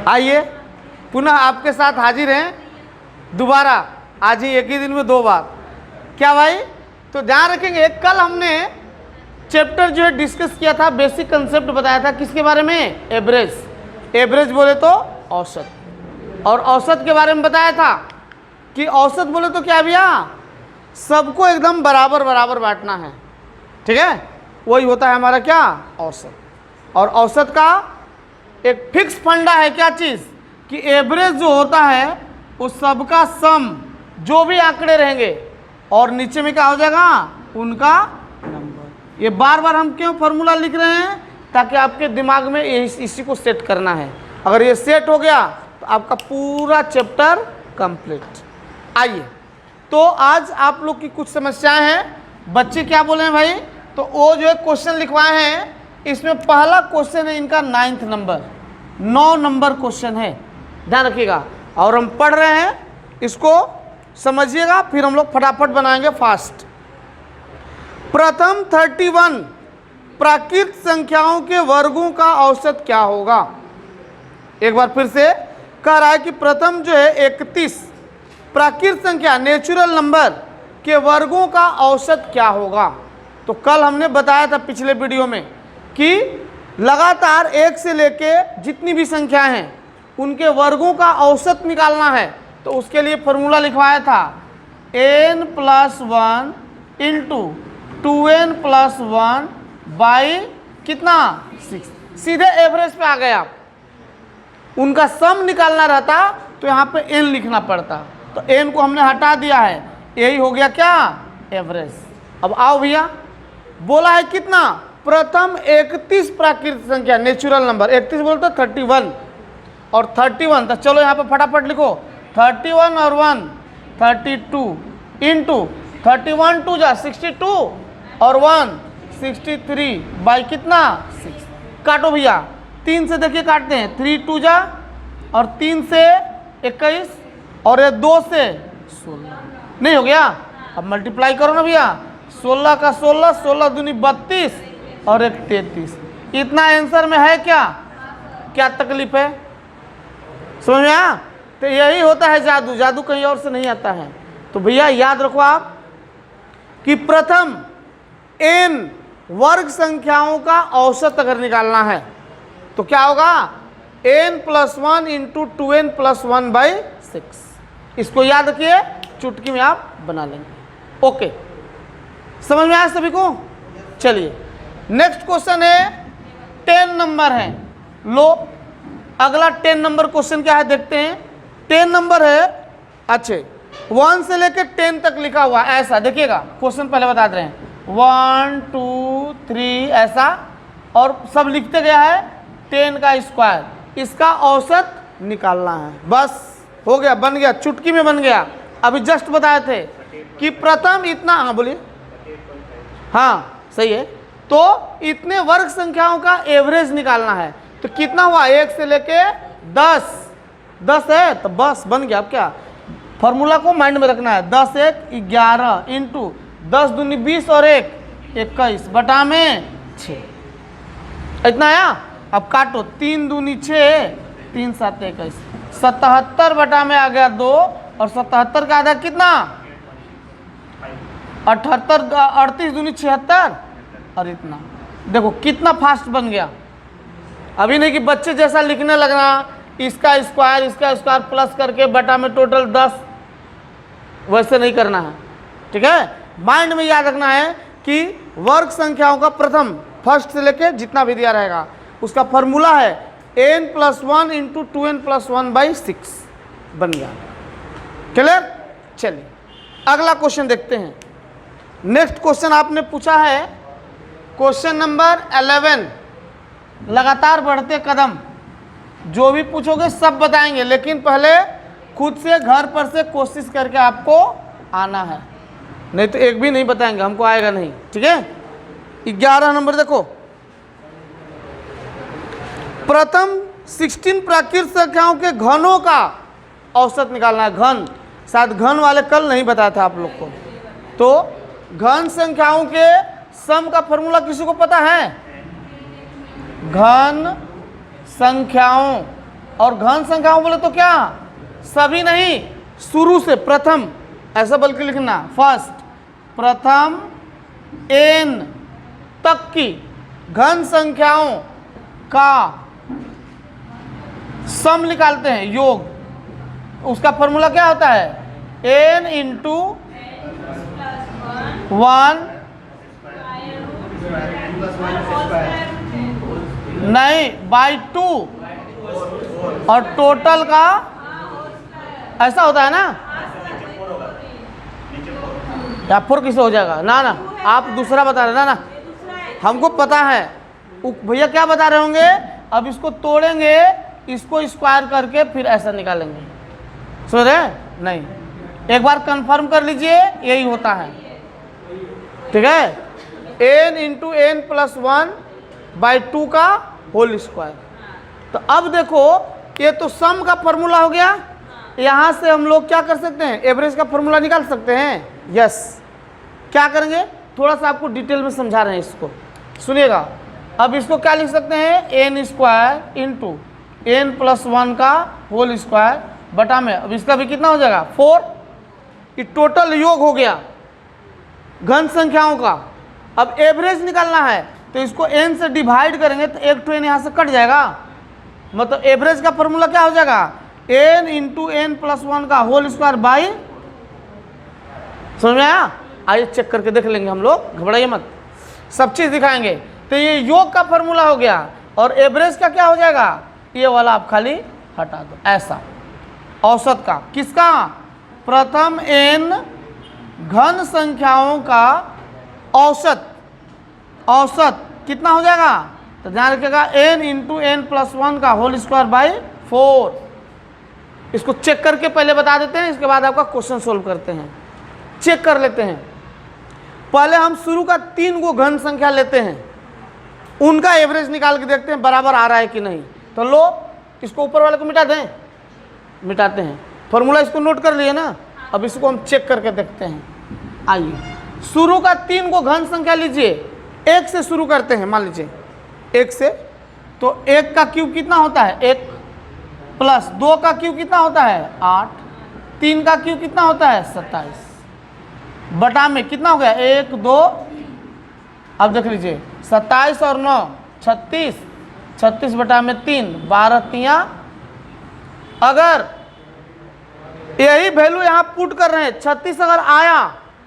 आइए पुनः आपके साथ हाजिर हैं दोबारा, आज ही एक ही दिन में 2 बार। क्या भाई? तो ध्यान रखेंगे, कल हमने चैप्टर जो है डिस्कस किया था, बेसिक कंसेप्ट बताया था किसके बारे में? एवरेज। एवरेज बोले तो औसत, और औसत के बारे में बताया था कि औसत बोले तो क्या भैया, सबको एकदम बराबर बराबर बांटना है, ठीक है? वही होता है हमारा क्या? औसत। और औसत का एक फिक्स फंडा है, क्या चीज़? कि एवरेज जो होता है उस सबका सम, जो भी आंकड़े रहेंगे और नीचे में क्या हो जाएगा? उनका नंबर। ये बार बार हम क्यों फॉर्मूला लिख रहे हैं? ताकि आपके दिमाग में इसी को सेट करना है। अगर ये सेट हो गया तो आपका पूरा चैप्टर कंप्लीट। आइए, तो आज आप लोग की कुछ समस्याएं हैं। बच्चे क्या बोले हैं भाई? तो वो जो है क्वेश्चन लिखवाए हैं, इसमें पहला क्वेश्चन है इनका 9th नंबर, 9 नंबर क्वेश्चन है, ध्यान रखिएगा। और हम पढ़ रहे हैं, इसको समझिएगा, फिर हम लोग फटाफट बनाएंगे फास्ट। प्रथम 31 प्राकृत संख्याओं के वर्गों का औसत क्या होगा? एक बार फिर से कह रहा है कि प्रथम जो है 31 प्राकृत संख्या नेचुरल नंबर के वर्गों का औसत क्या होगा? तो कल हमने बताया था पिछले वीडियो में कि लगातार 1 से लेके जितनी भी संख्याएं हैं उनके वर्गों का औसत निकालना है। तो उसके लिए फॉर्मूला लिखवाया था n+1 इंटू 2n+1 बाई कितना? 6। सीधे एवरेज पे आ गए आप। उनका सम निकालना रहता तो यहाँ पे n लिखना पड़ता, तो n को हमने हटा दिया है, यही हो गया क्या? एवरेज। अब आओ भैया, बोला है कितना? प्रथम 31 प्राकृतिक संख्या नेचुरल नंबर, 31 बोलते 31 और 31, तो चलो यहाँ पे फटाफट लिखो 31 और 1 32 इंटू 31 2 जा 62 और 1 63 बाई कितना? 6। काटो भैया, 3 से देखिए काटते हैं, 3 2 जा और 3 से 21 और ये 2 से 16, नहीं हो गया? अब मल्टीप्लाई करो ना भैया, 16 का 16, 16 दूनी 32 और 1 33। इतना आंसर में है क्या? क्या तकलीफ है? समझ में आया? तो यही होता है जादू, जादू कहीं और से नहीं आता है। तो भैया याद रखो आप कि प्रथम n वर्ग संख्याओं का औसत अगर निकालना है तो क्या होगा? n+1 into 2n+1 by 6। इसको याद रखिए, चुटकी में आप बना लेंगे। ओके, समझ में आया सभी को? चलिए नेक्स्ट क्वेश्चन है, 10 नंबर है। लो अगला 10 नंबर क्वेश्चन क्या है देखते हैं। 10 नंबर है, अच्छे 1 से लेकर 10 तक लिखा हुआ ऐसा, देखिएगा क्वेश्चन पहले बता दे रहे हैं, 1 2 3 ऐसा, और सब लिखते गया है 10 का स्क्वायर, इसका औसत निकालना है। बस हो गया, बन गया, चुटकी में बन गया। अभी जस्ट बताए थे कि प्रथम इतना, हाँ बोलिए, हाँ सही है, तो इतने वर्ग संख्याओं का एवरेज निकालना है। तो कितना हुआ? 1 से लेके 10, 10 है तो बस बन गया। अब क्या फॉर्मूला को माइंड में रखना है, 10 1 11 इंटू 10 दूनी 20 और 1 21 बटा में 6। इतना आया? अब काटो, 3 दूनी 6 3 7 21, 77 बटा में आ गया 2, और 77 का आधा कितना? 78, 38 दूनी 76 और इतना। देखो कितना फास्ट बन गया। अभी नहीं कि बच्चे जैसा लिखने लगना, इसका स्क्वायर प्लस करके बटा में टोटल 10, वैसे नहीं करना है, ठीक है? माइंड में याद रखना है कि वर्ग संख्याओं का प्रथम फर्स्ट से लेके जितना भी दिया रहेगा उसका फॉर्मूला है n+1 इंटू 2n+1 बाई 6 बन गया। क्लियर? चलिए अगला क्वेश्चन देखते हैं। नेक्स्ट क्वेश्चन आपने पूछा है क्वेश्चन नंबर 11, लगातार बढ़ते कदम, जो भी पूछोगे सब बताएंगे, लेकिन पहले खुद से घर पर से कोशिश करके आपको आना है, नहीं तो एक भी नहीं बताएंगे, हमको आएगा नहीं, ठीक है? 11 नंबर देखो, प्रथम 16 प्राकृत संख्याओं के घनों का औसत निकालना है। घन, शायद घन वाले कल नहीं बताया था आप लोग को। तो घन संख्याओं के सम का फॉर्मूला किसी को पता है? घन संख्याओं और घन संख्याओं बोले तो क्या, सभी नहीं, शुरू से प्रथम ऐसा बल्कि लिखना, फर्स्ट, प्रथम n तक की घन संख्याओं का सम निकालते हैं, योग। उसका फॉर्मूला क्या होता है, n इंटू 1 नहीं बाई 2 और टोटल का ऐसा होता है ना, या 4 किसे हो जाएगा ना, ना आप दूसरा बता रहे ना, हमको पता है भैया क्या बता रहे होंगे। अब इसको तोड़ेंगे, इसको स्क्वायर करके फिर ऐसा निकालेंगे, समझ रहे हैं? नहीं, एक बार कंफर्म कर लीजिए, यही होता है, ठीक है। n into n plus 1 by 2 का होल स्क्वायर। तो अब देखो ये तो सम का फॉर्मूला हो गया, यहाँ से हम लोग क्या कर सकते हैं, एवरेज का फॉर्मूला निकाल सकते हैं। यस, क्या करेंगे, थोड़ा सा आपको डिटेल में समझा रहे हैं, इसको सुनिएगा। अब इसको क्या लिख सकते हैं, n square into n plus 1 का होल स्क्वायर बटा में, अब इसका भी कितना हो जाएगा 4, ये टोटल योग हो गया घन संख्याओं का। अब एवरेज निकालना है तो इसको n से डिवाइड करेंगे तो एक टू n यहाँ से कट जाएगा, मतलब एवरेज का फॉर्मूला क्या हो जाएगा, n इंटू n प्लस 1 का होल स्क्वायर बाई, समझ में आया? आइए चेक करके देख लेंगे हम लोग, घबराइए मत, सब चीज दिखाएंगे। तो ये योग का फॉर्मूला हो गया और एवरेज का क्या हो जाएगा, ये वाला आप खाली हटा दो, ऐसा औसत का, किसका, प्रथम n घन संख्याओं का औसत, औसत कितना हो जाएगा, तो ध्यान रखिएगा n इंटू n प्लस 1 का होल स्क्वायर बाई 4। इसको चेक करके पहले बता देते हैं, इसके बाद आपका क्वेश्चन सोल्व करते हैं, चेक कर लेते हैं। पहले हम शुरू का 3 गो घन संख्या लेते हैं, उनका एवरेज निकाल के देखते हैं बराबर आ रहा है कि नहीं। तो लो इसको ऊपर वाले को मिटा दें, मिटाते हैं, फॉर्मूला इसको नोट कर लिए ना, अब इसको हम चेक करके देखते हैं। आइए शुरू का 3 गो घन संख्या लीजिए, 1 से शुरू करते हैं, मान लीजिए 1 से, तो 1 का क्यूब कितना होता है 1, प्लस 2 का क्यूब कितना होता है 8, 3 का क्यूब कितना होता है 27, बटा में कितना हो गया 1 2, अब देख लीजिए 27 और 9 36, 36 बटा में 3 12 तिया। अगर यही वैल्यू यहाँ पुट कर रहे हैं 36 अगर आया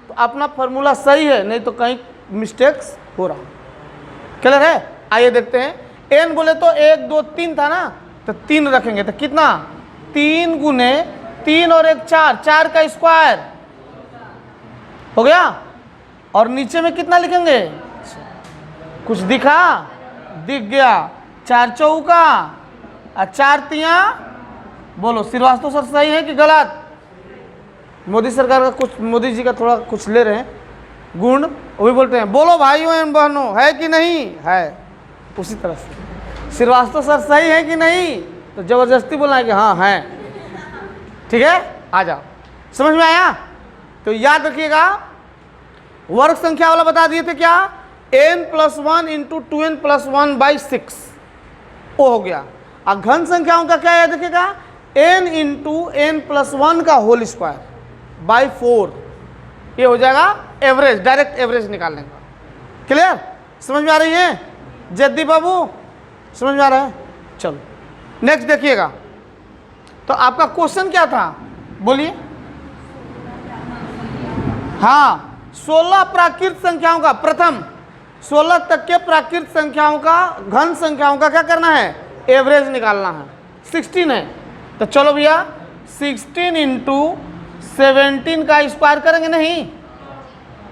तो अपना फॉर्मूला सही है, नहीं तो कहीं मिस्टेक्स हो रहा, क्लियर है? आइए देखते हैं, n बोले तो 1 2 3 था ना, तो 3 रखेंगे तो कितना 3 गुने 3 और 1 4, 4 का स्क्वायर हो गया, और नीचे में कितना लिखेंगे, कुछ दिखा, दिख गया, 4 चौका और 4 तिया। बोलो श्रीवास्तव सर सही है कि गलत? मोदी सरकार का कुछ, मोदी जी का थोड़ा कुछ ले रहे हैं गुण, वो भी बोलते हैं बोलो भाइयों एवं बहनों, है कि नहीं है, उसी तरह से श्रीवास्तव सर सही है कि नहीं, तो जबरदस्ती बोलना है कि हाँ है, ठीक है, आ जाओ, समझ में आया? तो याद रखिएगा, वर्ग संख्या वाला बता दिए थे क्या, n plus 1 into 2n plus 1 by 6, वो हो गया। और घन संख्याओं का क्या याद रखिएगा, n इंटू n प्लस 1 का होल स्क्वायर बाई 4, ये हो जाएगा एवरेज, डायरेक्ट एवरेज निकालने का। क्लियर, समझ में आ रही है जद्दी बाबू, समझ में आ रहा है? चलो नेक्स्ट देखिएगा, तो आपका क्वेश्चन क्या था बोलिए। हाँ, 16 प्राकृत संख्याओं का, प्रथम 16 तक के प्राकृत संख्याओं का, घन संख्याओं का क्या करना है, एवरेज निकालना है। 16 है तो चलो भैया 16 इंटू 17 का स्क्वायर करेंगे, नहीं,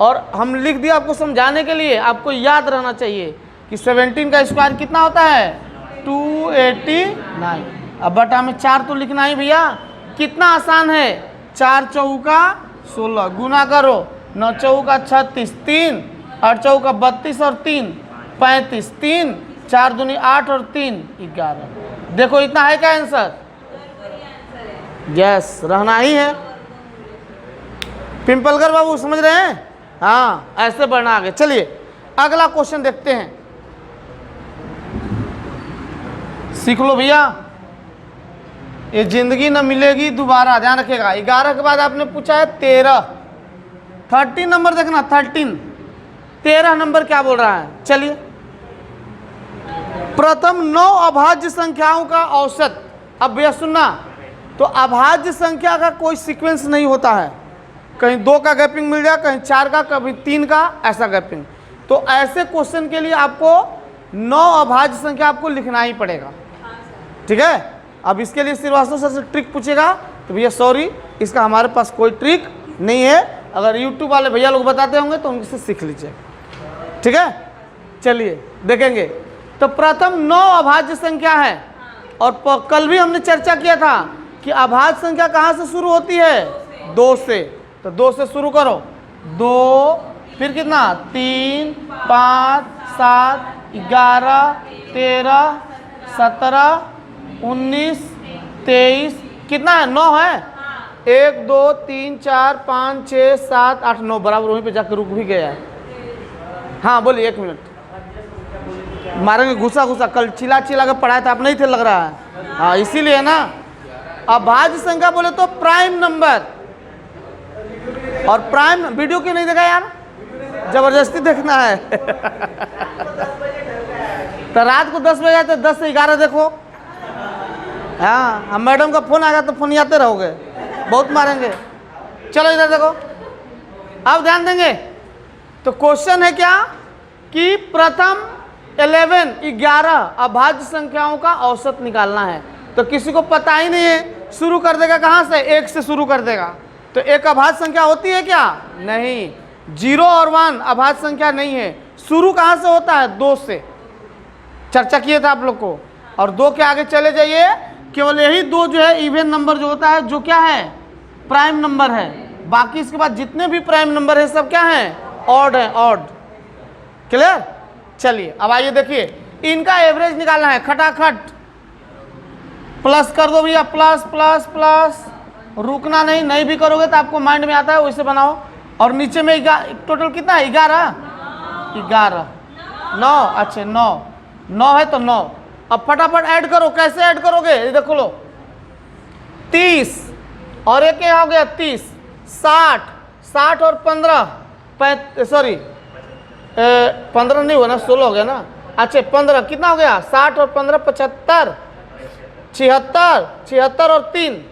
और हम लिख दिया आपको समझाने के लिए, आपको याद रहना चाहिए कि 17 का स्क्वायर कितना होता है 289। अब बटा में 4 तो लिखना ही भैया, कितना आसान है, 4 चौका 16 गुना करो, 9 चौका 36, 3 8 चौका 32 और 3 35, 3 4 दूनी 8 और 3 11। देखो इतना है क्या आंसर? यस, रहना ही है। पिंपलकर बाबू समझ रहे हैं? हाँ, ऐसे बढ़ना आगे। चलिए अगला क्वेश्चन देखते हैं, सीख लो भैया। ये जिंदगी न मिलेगी दोबारा, ध्यान रखिएगा। 11 के बाद आपने पूछा है 13, 13 नंबर देखना, 13 नंबर क्या बोल रहा है। चलिए, प्रथम 9 अभाज्य संख्याओं का औसत। अब भैया सुनना, तो अभाज्य संख्या का कोई सीक्वेंस नहीं होता है, कहीं 2 का गैपिंग मिल जाए, कहीं 4 का, कभी 3 का, ऐसा गैपिंग। तो ऐसे क्वेश्चन के लिए आपको 9 अभाज्य संख्या आपको लिखना ही पड़ेगा, ठीक है। अब इसके लिए श्रीवास्तव सर से ट्रिक पूछेगा तो भैया सॉरी, इसका हमारे पास कोई ट्रिक नहीं है। अगर यूट्यूब वाले भैया लोग बताते होंगे तो उनसे सीख लीजिए, ठीक है। चलिए देखेंगे, तो प्रथम 9 अभाज्य संख्या है, और कल भी हमने चर्चा किया था कि अभाज्य संख्या कहाँ से शुरू होती है, 2 से। तो 2 से शुरू करो, 2, फिर कितना, 3, 5, 7, 11, 13, 17, 19, 23, कितना है, 9 है। 1, 2, 3, 4, 5, 6, 7, 8, 9, बराबर वहीं पे जाकर रुक भी गया है। हाँ बोलिए, 1 मिनट मारेंगे घुसा घुसा, कल चिल्ला चिल्ला कर पढ़ाया था, आप नहीं थे लग रहा है। हाँ इसीलिए ना, अभाज्य संख्या बोले तो प्राइम नंबर, और प्राइम वीडियो क्यों नहीं देखा यार, जबरदस्ती देखना है। तो रात को 10 बजे आते, 10 से 11 देखो। हाँ, हम मैडम का फोन आएगा तो फोन आते रहोगे, बहुत मारेंगे। चलो इधर देखो, अब ध्यान देंगे। तो क्वेश्चन है क्या कि प्रथम 11 अभाज्य संख्याओं का औसत निकालना है। तो किसी को पता ही नहीं है, शुरू कर देगा कहाँ से, 1 से शुरू कर देगा। तो एक अभाज्य संख्या होती है क्या, नहीं। 0 और 1 अभाज्य संख्या नहीं है। शुरू कहाँ से होता है, 2 से, चर्चा किए थे आप लोग को। और 2 के आगे चले जाइए, केवल यही 2 जो है इवन नंबर जो होता है, जो क्या है, प्राइम नंबर है। बाकी इसके बाद जितने भी प्राइम नंबर है सब क्या है, ऑड है, ऑड। क्लियर। चलिए अब आइए देखिए, इनका एवरेज निकालना है खटाखट। प्लस कर दो भैया, प्लस प्लस प्लस, रुकना नहीं, नहीं भी करोगे तो आपको माइंड में आता है वैसे बनाओ। और नीचे में टोटल कितना है, 11, 9, अच्छा 9 है तो 9। अब फटाफट ऐड करो, कैसे ऐड करोगे, ये देखो लो, 30 और एक क्या हो गया 30, 60 और 15, 15 नहीं हुआ ना, 16 हो गया ना। अच्छा 15 कितना हो गया, 60 और 15 75, 76 और 3,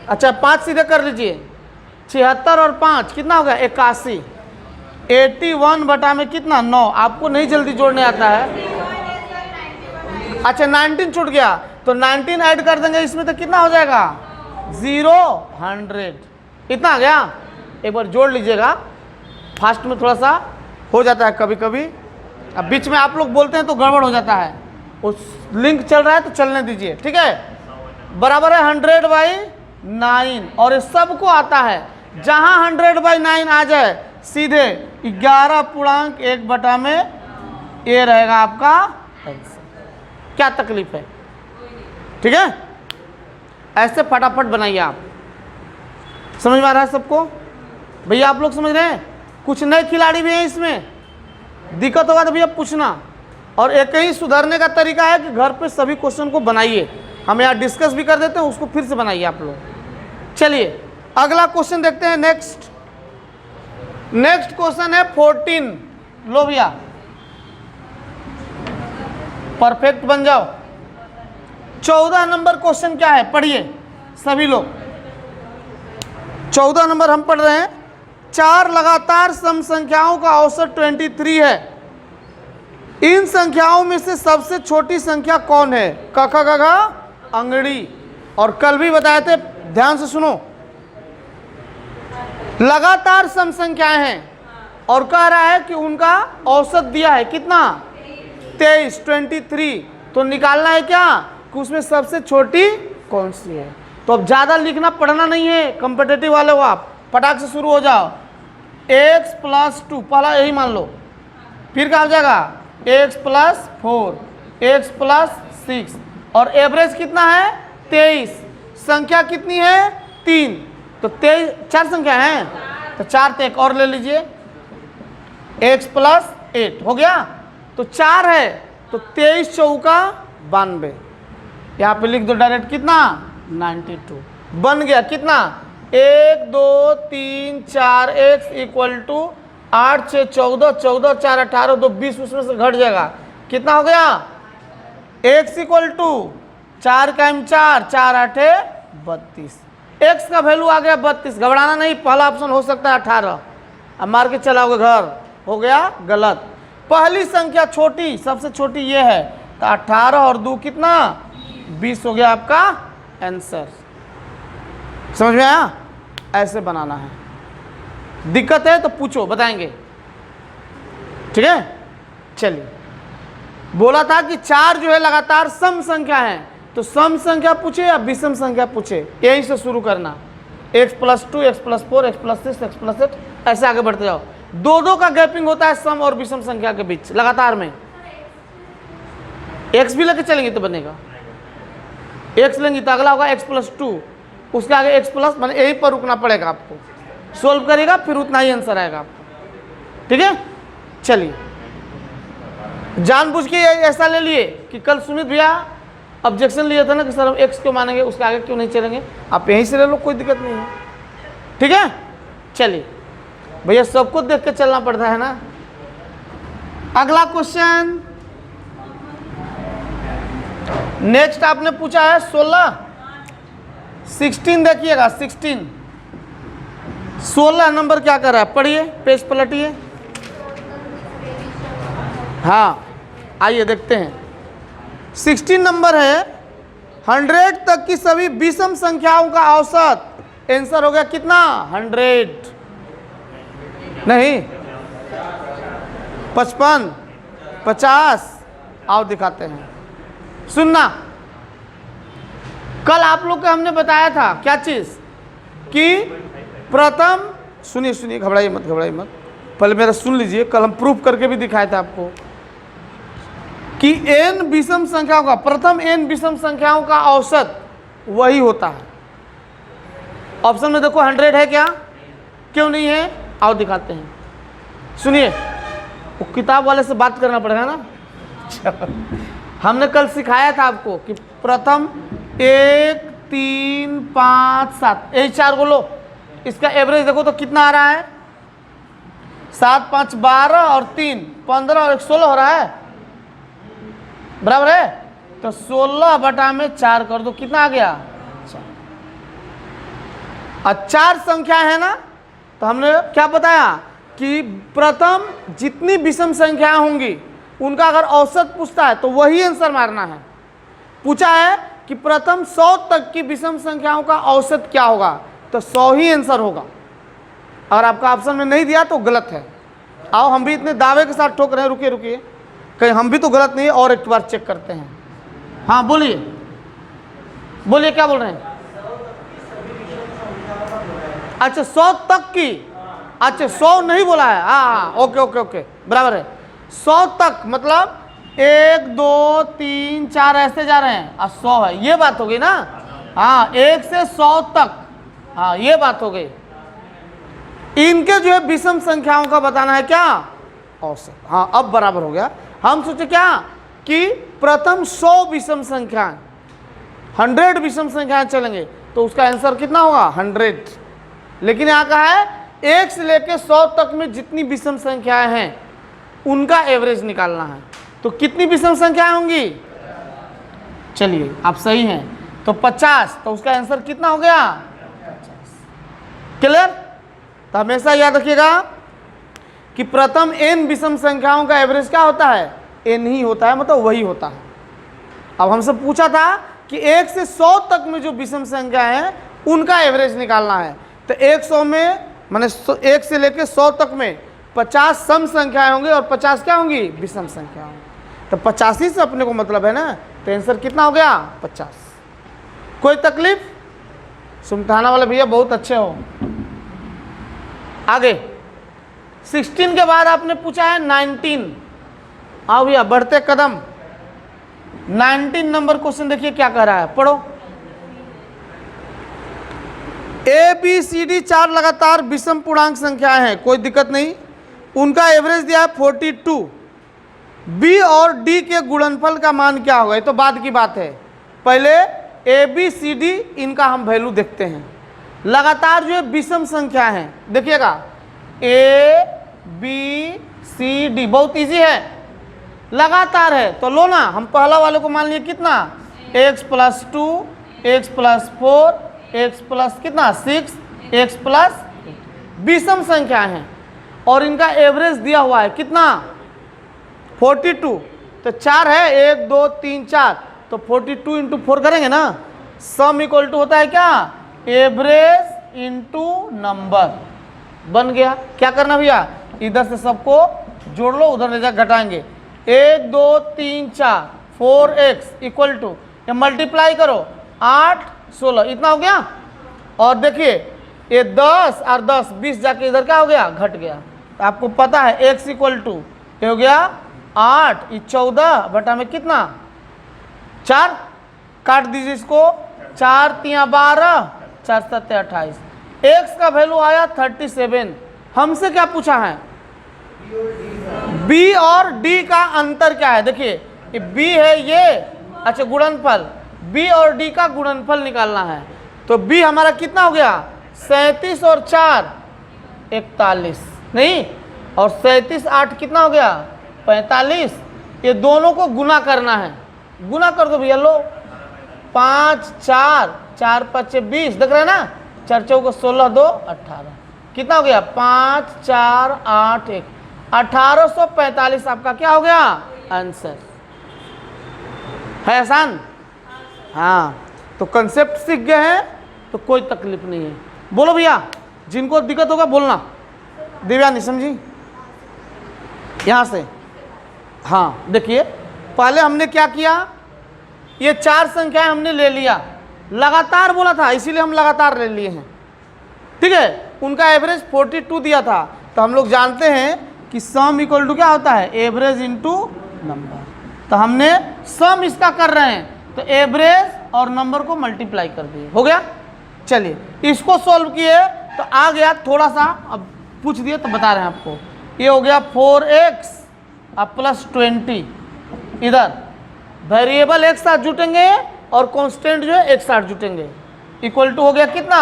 अच्छा 5 सीधे कर लीजिए, 76 और 5 कितना हो गया 81, 81 बटा में कितना 9। आपको नहीं जल्दी जोड़ने आता है। अच्छा 19 छूट गया, तो 19 ऐड कर देंगे इसमें तो कितना हो जाएगा 0, 100, इतना आ गया। एक बार जोड़ लीजिएगा, फास्ट में थोड़ा सा हो जाता है कभी कभी। अब बीच में आप लोग बोलते हैं तो गड़बड़ हो जाता है, उस लिंक चल रहा है तो चलने दीजिए, ठीक है। बराबर है 100/9, और ये सबको आता है। जहां 100/9 आ जाए सीधे 11.1 बटा में ये रहेगा आपका आंसर। क्या तकलीफ है, ठीक है। ऐसे फटाफट बनाइए आप। समझ में आ रहा है सबको भैया, आप लोग समझ रहे हैं। कुछ नए खिलाड़ी भी हैं इसमें, दिक्कत होगा तो भैया पूछना। और एक ही सुधरने का तरीका है कि घर पे सभी क्वेश्चन को बनाइए, हम यहाँ डिस्कस भी कर देते हैं, उसको फिर से बनाइए आप लोग। चलिए अगला क्वेश्चन देखते हैं। नेक्स्ट क्वेश्चन है 14। लो भैया परफेक्ट बन जाओ। 14 नंबर क्वेश्चन क्या है, पढ़िए सभी लोग। 14 नंबर हम पढ़ रहे हैं। 4 लगातार सम संख्याओं का औसत 23 है। इन संख्याओं में से सबसे छोटी संख्या कौन है, क ख ग घ अंगड़ी। और कल भी बताए थे, ध्यान से सुनो। लगातार सम संख्याएं हैं और कह रहा है कि उनका औसत दिया है कितना 23। तो निकालना है क्या कि उसमें सबसे छोटी कौन सी है। तो अब ज़्यादा लिखना पढ़ना नहीं है, कॉम्पिटिटिव वाले हो आप, फटाक से शुरू हो जाओ। x + 2 पहला यही मान लो, फिर क्या हो जाएगा x + 4, x + 6, और एवरेज कितना है 23। संख्या कितनी है 3, तो 23 4 संख्या है, तो 4 तो एक और ले लीजिए, x + 8 हो गया। तो 4 है, तो 23 चौका 92। यहाँ पे लिख दो डायरेक्ट कितना 92 बन गया। कितना 1 2 3 4 x इक्वल टू 8 6 14 14 4 18 2 20 उसमें से घट जाएगा। कितना हो गया x इक्वल टू 4 का 4 4 8 32। x का वैल्यू आ गया 32। घबराना नहीं, पहला ऑप्शन हो सकता है 18। अब मार के चलाओगे घर, हो गया गलत। पहली संख्या छोटी, सबसे छोटी ये है, तो 18 और 2 कितना 20 हो गया आपका आंसर। समझ में आया? ऐसे बनाना है। दिक्कत है तो पूछो, बताएंगे। ठीक है, चलिए। बोला था कि 4 जो है लगातार सम संख्या है, तो सम संख्या पूछे या विषम संख्या पूछे, यही से शुरू करना। x+2 x+4 x+6 x+8 ऐसे आगे बढ़ते जाओ। दो का गैपिंग होता है सम और विषम संख्या के बीच लगातार में। x भी लेके चलेंगे तो बनेगा, x लेंगे तो अगला होगा x+2, उसके आगे x+ माने यहीं पर रुकना पड़ेगा आपको। सोल्व करेगा फिर उतना ही आंसर आएगा आपको। ठीक है, चलिए। जानबूझ के ऐसा ले लिए कि कल सुमित भैया ऑब्जेक्शन लिया था ना कि सर हम x क्यों मानेंगे, उसके आगे क्यों नहीं चलेंगे। आप यहीं से ले लो, कोई दिक्कत नहीं है। ठीक है, चलिए भैया, सबको देख के चलना पड़ता है ना। अगला क्वेश्चन नेक्स्ट आपने पूछा है 16 देखिएगा। 16 नंबर क्या कर रहा है, पढ़िए, पेज पलटिए। हाँ, आइए देखते हैं। 16 नंबर है 100 तक की सभी विषम संख्याओं का औसत। आंसर हो गया कितना 100 नहीं 55 50। आओ दिखाते हैं, सुनना। कल आप लोग को हमने बताया था क्या चीज कि प्रथम, सुनिए घबराइए मत, पहले मेरा सुन लीजिए। कल हम प्रूफ करके भी दिखाया था आपको कि n विषम संख्याओं का, प्रथम n विषम संख्याओं का औसत वही होता है। ऑप्शन में देखो 100 है क्या, क्यों नहीं है, आओ दिखाते हैं। सुनिए, वो किताब वाले से बात करना पड़ेगा ना। हमने कल सिखाया था आपको कि प्रथम 1 3 5 7 यही 4 को लो, इसका एवरेज देखो तो कितना आ रहा है 7 5 12 और 3 15 और 1 16 हो रहा है, बराबर है। तो 16 बटा में 4 कर दो, कितना आ गया 4। 4 संख्या है ना, तो हमने क्या बताया कि प्रथम जितनी विषम संख्याएं होंगी उनका अगर औसत पूछता है तो वही आंसर मारना है। पूछा है कि प्रथम 100 तक की विषम संख्याओं का औसत क्या होगा, तो 100 ही आंसर होगा। अगर आपका ऑप्शन में नहीं दिया तो गलत है। आओ हम भी इतने दावे के साथ ठोक रहे हैं, रुकिए कहीं हम भी तो गलत नहीं है, और एक बार चेक करते हैं। हाँ बोलिए क्या बोल रहे हैं। अच्छा 100 तक की, अच्छा 100 नहीं बोला है। हाँ ओके बराबर है। 100 तक मतलब 1 2 3 4 ऐसे जा रहे हैं, और 100 है, ये बात हो गई ना। हाँ 1 से 100 तक, हाँ ये बात हो गई। इनके जो है विषम संख्याओं का बताना है क्या, औसत। हाँ अब बराबर हो गया। हम सोचे क्या कि प्रथम 100 विषम संख्या, 100 विषम संख्याएं चलेंगे तो उसका आंसर कितना होगा 100। लेकिन यहाँ कहा है 1 से लेकर 100 तक में जितनी विषम संख्याएं हैं उनका एवरेज निकालना है। तो कितनी विषम संख्याएं होंगी, चलिए आप सही हैं, तो 50। तो उसका आंसर कितना हो गया 50। क्लियर। तो हमेशा याद रखिएगा कि प्रथम n विषम संख्याओं का एवरेज क्या होता है, n ही होता है, मतलब वही होता है। अब हमसे पूछा था कि 1 से 100 तक में जो विषम संख्या है उनका एवरेज निकालना है। तो 100 में माने 1 से लेकर 100 तक में 50 सम संख्याएं होंगी और 50 क्या होंगी विषम संख्या होंगी। तो 85 से अपने को मतलब है ना, तो आंसर कितना हो गया 50। कोई तकलीफ, सुमताना वाले भैया बहुत अच्छे हो। आगे 16 के बाद आपने पूछा है 19। आओ भैया बढ़ते कदम। 19 नंबर क्वेश्चन देखिए क्या कह रहा है, पढ़ो। ABCD 4 लगातार विषम पूर्णांक संख्याएं हैं, कोई दिक्कत नहीं। उनका एवरेज दिया है 42। B और D के गुणनफल का मान क्या होगा, ये तो बाद की बात है। पहले ए बी सी डी इनका हम वैल्यू देखते हैं। लगातार जो है विषम संख्या है, देखिएगा ए बी सी डी बहुत इजी है, लगातार है। तो लो ना, हम पहला वाले को मान लिए कितना x + 2 x + 4 x + कितना 6 x + विषम संख्या है और इनका एवरेज दिया हुआ है कितना 42। तो 4 है 1 2 3 4, तो 42 × 4 करेंगे ना, सम इक्वल टू होता है क्या एवरेज × नंबर, बन गया। क्या करना भैया, इधर से सबको जोड़ लो, उधर ले जा घटाएंगे। 1 2 3 4 4x इक्वल टू, या मल्टीप्लाई करो 8 16 इतना हो गया। और देखिए ये 10 और 10 20 जाके इधर क्या हो गया घट गया। तो आपको पता है x इक्वल टू ये हो गया 8, ये 14 बटा में कितना 4, काट दीजिए इसको, 4 3 12 4 7 28, x का वैल्यू आया 37। हमसे क्या पूछा है b और d का अंतर क्या है। देखिए ये b है ये, अच्छा गुणनफल, b और d का गुणनफल निकालना है। तो b हमारा कितना हो गया 37 और 4 41, नहीं, और 37 8 कितना हो गया 45। ये दोनों को गुना करना है, गुना कर दो भैया, लो 5 4 4 5 20, देख रहे हैं ना, 4 4 16 2 18, कितना हो गया 5 4 8 1 1845 आपका क्या हो गया आंसर। है आसान, हाँ। तो कंसेप्ट सीख गए हैं तो कोई तकलीफ नहीं है। बोलो भैया, जिनको दिक्कत होगा बोलना। दिव्यानी समझी यहाँ से, हाँ। देखिए पहले हमने क्या किया, ये 4 संख्याएं हमने ले लिया, लगातार बोला था इसीलिए हम लगातार ले लिए हैं, ठीक है। उनका एवरेज 42 दिया था, तो हम लोग जानते हैं कि सम इक्वल टू क्या होता है एवरेज इनटू नंबर। तो हमने सम इसका कर रहे हैं, तो एवरेज और नंबर को मल्टीप्लाई कर दिए, हो गया। चलिए इसको सॉल्व किए तो आ गया थोड़ा सा, अब पूछ दिए तो बता रहे हैं आपको। ये हो गया 4x अब +20, इधर वेरिएबल एक साथ जुटेंगे और कांस्टेंट जो है एक साथ जुटेंगे, इक्वल टू हो गया कितना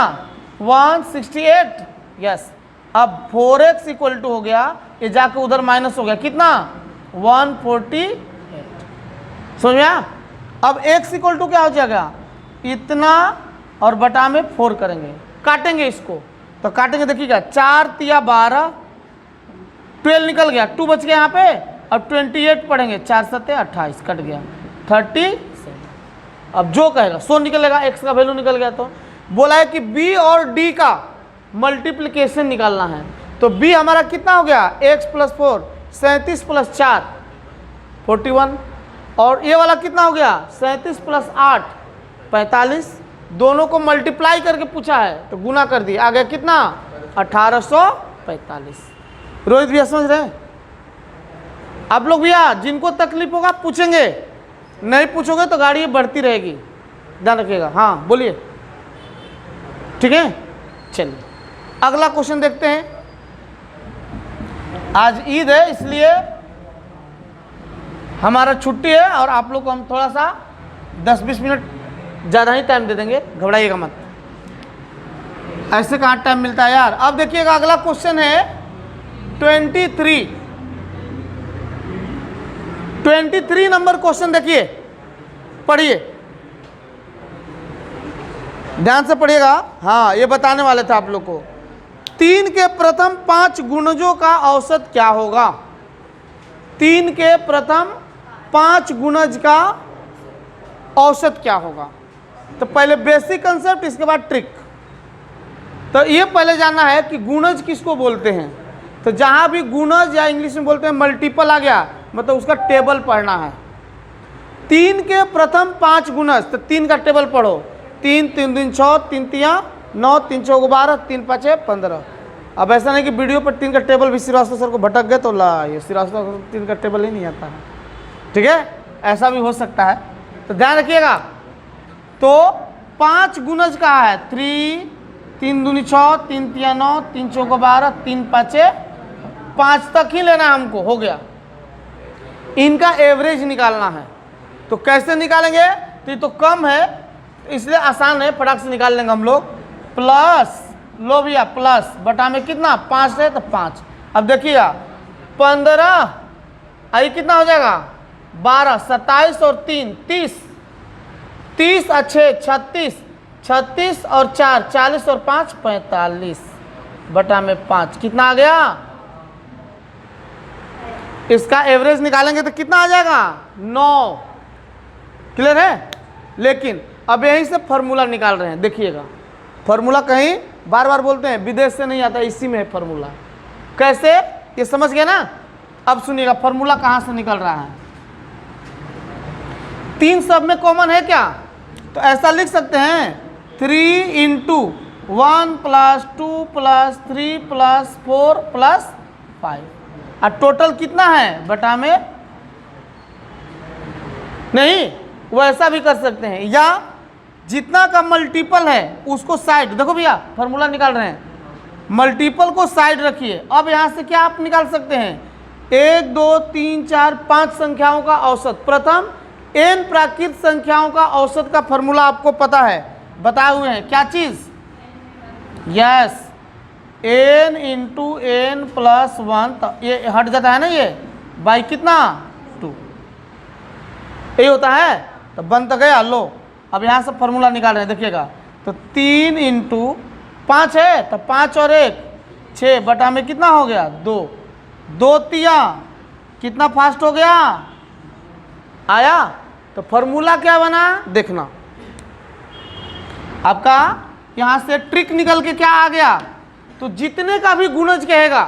168, यस। अब 4x इक्वल टू हो गया, ये जाके उधर माइनस हो गया कितना 148, समझ में आया। अब x इक्वल टू क्या हो जाएगा इतना, और बटा में 4 करेंगे, काटेंगे इसको, तो काटेंगे देखिएगा 4 3 12 12 निकल गया, 2 बच गया यहाँ पे, अब 28 पढ़ेंगे, 4 7 28 कट गया 37। अब जो कहेगा 100 निकलेगा, x का वैल्यू निकल गया। तो बोला है कि b और d का मल्टीप्लिकेशन निकालना है, तो b हमारा कितना हो गया x + 4 37 + 4 41, और ये वाला कितना हो गया 37 + 8 45, दोनों को मल्टीप्लाई करके पूछा है तो गुना कर दिया, आ गया कितना 1845। रोहित भैया समझ रहे हैं आप लोग भैया, जिनको तकलीफ होगा पूछेंगे, नहीं पूछोगे तो गाड़ी बढ़ती रहेगी, ध्यान रखिएगा। हाँ बोलिए, ठीक है। चलिए अगला क्वेश्चन देखते हैं। आज ईद है इसलिए हमारा छुट्टी है, और आप लोग को हम थोड़ा सा 10-20 मिनट ज़्यादा ही टाइम दे देंगे, घबराइएगा मत, ऐसे कहाँ टाइम मिलता है यार। अब देखिएगा अगला क्वेश्चन है 23 नंबर क्वेश्चन, देखिए पढ़िए, ध्यान से पढ़िएगा। हाँ ये बताने वाले थे आप लोग को, 3 के प्रथम 5 गुणजों का औसत क्या होगा। 3 के प्रथम 5 गुणज का औसत क्या होगा। तो पहले बेसिक कंसेप्ट, इसके बाद ट्रिक। तो ये पहले जानना है कि गुणज किसको बोलते हैं। तो जहाँ भी गुणज या इंग्लिश में बोलते हैं मल्टीपल आ गया, मतलब उसका टेबल पढ़ना है। 3 के प्रथम 5 गुणज, तो 3 का टेबल पढ़ो, 3 3 दूनी 6, 3 3 9, 3 4 12, 3 5 15। अब ऐसा नहीं कि वीडियो पर 3 का टेबल भी श्रीवास्तव सर को भटक गए तो ला ये श्रीवास्तव 3 का टेबल ही नहीं आता है, ठीक है, ऐसा भी हो सकता है, तो ध्यान रखिएगा। तो 5 गुणज कहा है, 3 3 दूनी 6, 3 3 9, 3 4 12, 3 5 5 तक ही लेना है हमको, हो गया। इनका एवरेज निकालना है, तो कैसे निकालेंगे। तो ये तो कम है इसलिए आसान है, फटाक से निकाल लेंगे हम लोग। प्लस, लो भैया, प्लस बटा में कितना 5 है तो 5। अब देखिएगा 15, आई कितना हो जाएगा 12, 27 और 3 30, 30 और 6 36, 36 और 4 40 और 5 45 बटा में 5 कितना आ गया। इसका एवरेज निकालेंगे तो कितना आ जाएगा 9। क्लियर है। लेकिन अब यहीं से फॉर्मूला निकाल रहे हैं, देखिएगा फॉर्मूला कहीं बार बार बोलते हैं विदेश से नहीं आता, इसी में है फॉर्मूला। कैसे, ये समझ गए ना। अब सुनिएगा फॉर्मूला कहाँ से निकल रहा है। 3 सब में कॉमन है क्या, तो ऐसा लिख सकते हैं 3 into 1 plus 2 plus 3 plus 4 plus 5, और टोटल कितना है बटा में। नहीं, वैसा भी कर सकते हैं, या जितना का मल्टीपल है उसको साइड, देखो भैया फॉर्मूला निकाल रहे हैं, मल्टीपल को साइड रखिए। अब यहाँ से क्या आप निकाल सकते हैं 1 2 3 4 5 संख्याओं का औसत। प्रथम n प्राकृत संख्याओं का औसत का फॉर्मूला आपको पता है, बताए हुए हैं, क्या चीज, yes n into n plus 1, तो ये हट जाता है ना ये बाई कितना 2, यही होता है। तो बन तो गया। लो अब यहाँ से फॉर्मूला निकाल रहे हैं, देखिएगा तो 3 इंटू 5 है तो 5 और 1 6 बटा में कितना हो गया 2, 2 तिया कितना फास्ट हो गया आया। तो फॉर्मूला क्या बना देखना, आपका यहाँ से ट्रिक निकल के क्या आ गया। तो जितने का भी गुणज कहेगा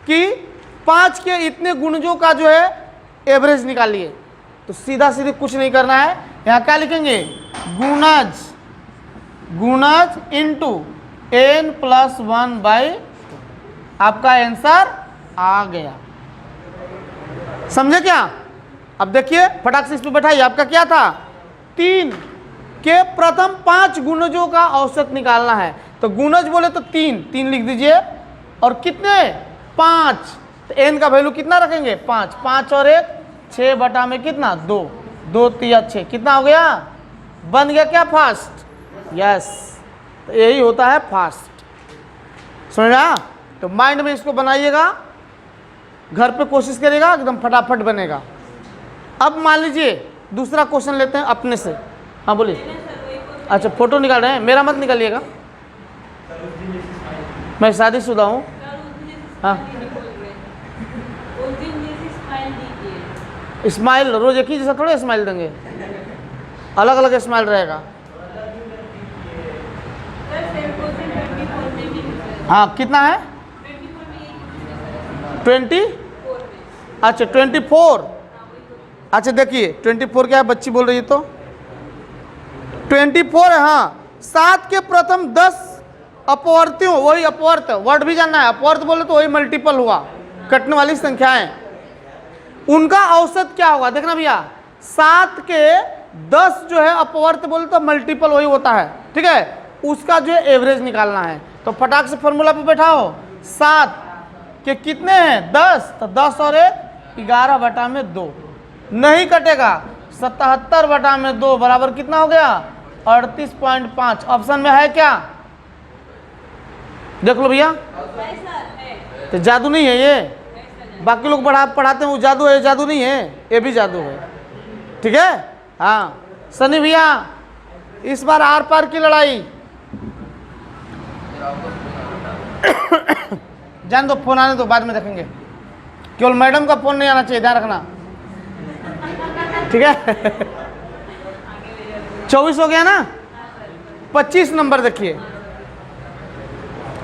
कि 5 के इतने गुणजों का जो है एवरेज निकालिए, तो सीधा सीधे कुछ नहीं करना है, यहाँ क्या लिखेंगे गुणज, गुणज इंटू n प्लस 1 बाई, आपका आंसर आ गया। समझे क्या। अब देखिए फटाक से इस पे बैठाइए, आपका क्या था 3 के प्रथम 5 गुणजों का औसत निकालना है। तो गुणज बोले तो 3 लिख दीजिए, और कितने 5, तो n का वैल्यू कितना रखेंगे 5, 5 और 1 6 बटा में कितना 2, 2 3 6 कितना हो गया, बन गया क्या फास्ट, यस। तो यही होता है फास्ट, समझ रहा। तो माइंड में इसको बनाइएगा, घर पे कोशिश करिएगा एकदम फटाफट बनेगा। अब मान लीजिए दूसरा क्वेश्चन लेते हैं अपने से। हाँ बोलिए। अच्छा फोटो निकाल रहे हैं, मेरा मत निकालिएगा, मैं शादीशुदा हूँ। हाँ स्माइल रोज एक ही जैसा थोड़े स्माइल देंगे, अलग अलग स्माइल रहेगा। हाँ कितना है 20, अच्छा 24, अच्छा देखिए 24 क्या है, बच्ची बोल रही है तो 24 है। हाँ 7 के प्रथम 10 अपवर्तियों, वही अपवर्त वर्ड भी जानना है, अपवर्त बोले तो वही मल्टीपल हुआ, कटने वाली संख्याएं, उनका औसत क्या होगा देखना भैया। 7 के 10 जो है अपवर्त बोले तो मल्टीपल वही होता है, ठीक है, उसका जो है एवरेज निकालना है। तो फटाक से फॉर्मूला पे बैठाओ, 7 के कितने हैं 10, तो 10 और 1 11 बटा में 2, नहीं कटेगा 77 बटा में 2 बराबर कितना हो गया 38.5। ऑप्शन में है क्या, देख लो भैया। तो जादू नहीं है ये, बाकी लोग पढ़ाते हैं वो जादू है, जादू नहीं है, ये भी जादू है, ठीक है। हाँ सनी भैया इस बार आर पार की लड़ाई जान दो, फोन आने दो बाद में देखेंगे, केवल मैडम का फोन नहीं आना चाहिए, ध्यान रखना, ठीक है। 24 हो गया ना, 25 नंबर देखिए,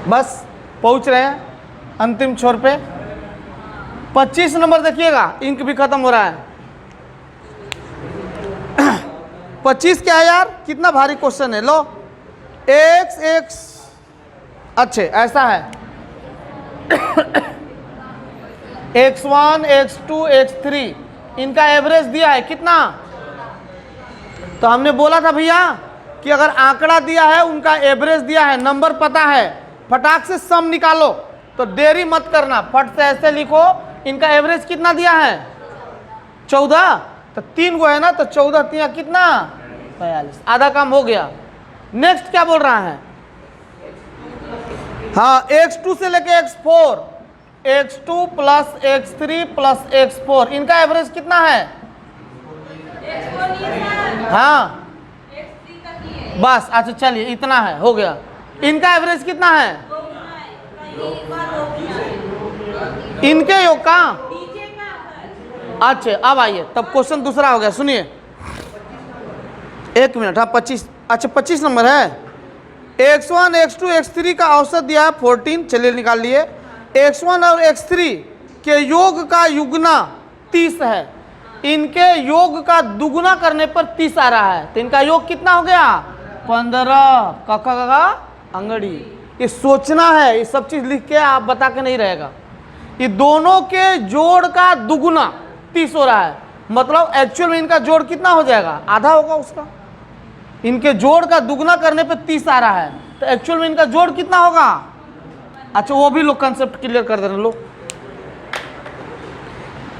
बस पहुंच रहे हैं अंतिम छोर पे। 25 नंबर देखिएगा, इंक भी खत्म हो रहा है। 25 क्या है यार, कितना भारी क्वेश्चन है। लो x अच्छे ऐसा है x1 x2 x3 इनका एवरेज दिया है कितना। तो हमने बोला था भैया कि अगर आंकड़ा दिया है उनका एवरेज दिया है, नंबर पता है, फटाक से सम निकालो, तो देरी मत करना, फट से ऐसे लिखो इनका एवरेज कितना दिया है 14, तो 3 गो है ना, तो 14 3 कितना 42, आधा काम हो गया। नेक्स्ट क्या बोल रहा है? हाँ, x2 से लेके x4, x2 plus x3 plus x4, इनका एवरेज कितना है? हाँ बस, अच्छा चलिए इतना है, हो गया। इनका एवरेज कितना है? इनके योग का? अच्छा अब आइए, तब क्वेश्चन दूसरा हो गया, सुनिए। एक मिनट, हाँ 25, अच्छा 25 नंबर है। x1 x2 x3 का औसत दिया है 14, चलिए निकाल लिए। x1 और x3 के योग का युगना 30 है, इनके योग का दुगुना करने पर 30 आ रहा है, तो इनका योग कितना हो गया? 15। काका अंगड़ी, ये सोचना है, ये सब चीज लिख के आप बता के नहीं रहेगा। ये दोनों के जोड़ का दुगुना 30 हो रहा है, मतलब एक्चुअल में इनका जोड़ कितना हो जाएगा? आधा होगा उसका। इनके जोड़ का दुगना करने पे 30 आ रहा है, तो एक्चुअल में इनका जोड़ कितना होगा? अच्छा वो भी लोग कंसेप्ट क्लियर कर देना लोग।